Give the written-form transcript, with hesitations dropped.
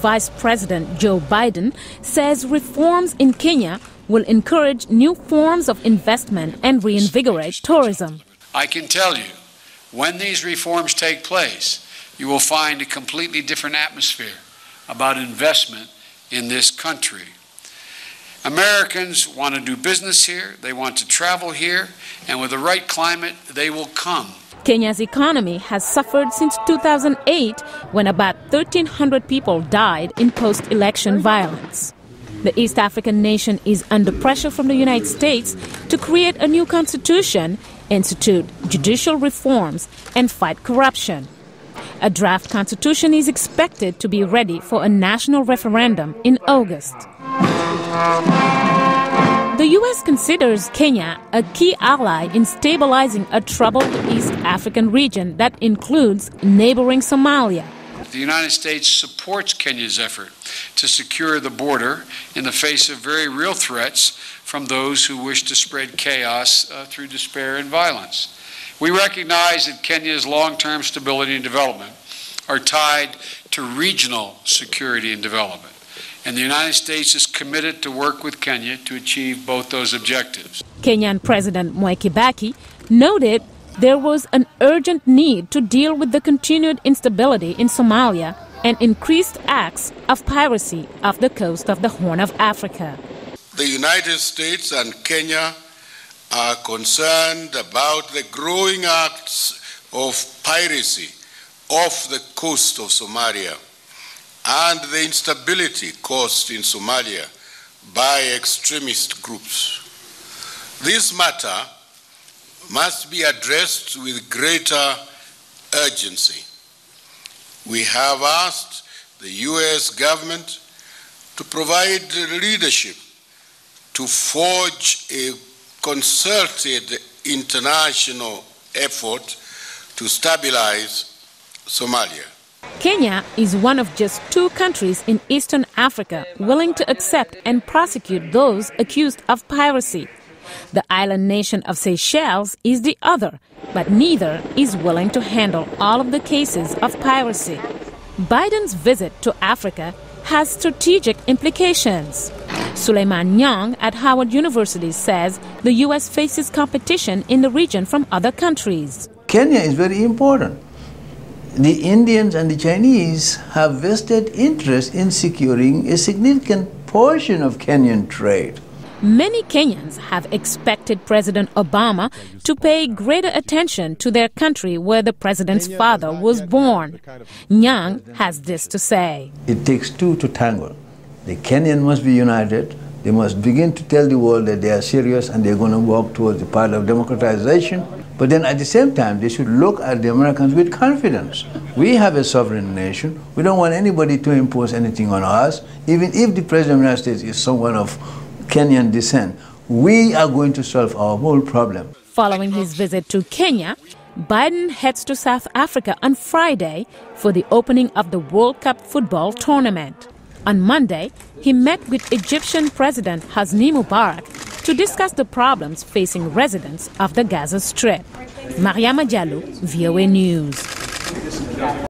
Vice President Joe Biden says reforms in Kenya will encourage new forms of investment and reinvigorate tourism. I can tell you, when these reforms take place, you will find a completely different atmosphere about investment in this country. Americans want to do business here, they want to travel here, and with the right climate, they will come. Kenya's economy has suffered since 2008, when about 1,300 people died in post-election violence. The East African nation is under pressure from the United States to create a new constitution, institute judicial reforms, and fight corruption. A draft constitution is expected to be ready for a national referendum in August. The U.S. considers Kenya a key ally in stabilizing a troubled East African region that includes neighboring Somalia. The United States supports Kenya's effort to secure the border in the face of very real threats from those who wish to spread chaos through despair and violence. We recognize that Kenya's long-term stability and development are tied to regional security and development. And the United States is committed to work with Kenya to achieve both those objectives. Kenyan President Mwai Kibaki noted there was an urgent need to deal with the continued instability in Somalia and increased acts of piracy off the coast of the Horn of Africa. The United States and Kenya are concerned about the growing acts of piracy off the coast of Somalia and the instability caused in Somalia by extremist groups. This matter must be addressed with greater urgency. We have asked the U.S. government to provide leadership to forge a concerted international effort to stabilize Somalia. Kenya is one of just 2 countries in Eastern Africa willing to accept and prosecute those accused of piracy. The island nation of Seychelles is the other, but neither is willing to handle all of the cases of piracy. Biden's visit to Africa has strategic implications. Suleiman Nyang at Howard University says the U.S. faces competition in the region from other countries. Kenya is very important. The Indians and the Chinese have vested interest in securing a significant portion of Kenyan trade. Many Kenyans have expected President Obama to pay greater attention to their country where the president's father was born. Nyang has this to say. It takes 2 to tango. The Kenyan must be united. They must begin to tell the world that they are serious and they're going to walk towards the path of democratization. But then at the same time, they should look at the Americans with confidence. We have a sovereign nation. We don't want anybody to impose anything on us. Even if the President of the United States is someone of Kenyan descent, we are going to solve our whole problem. Following his visit to Kenya, Biden heads to South Africa on Friday for the opening of the World Cup football tournament. On Monday, he met with Egyptian President Hosni Mubarak to discuss the problems facing residents of the Gaza Strip. Mariama, Diallo, VOA News.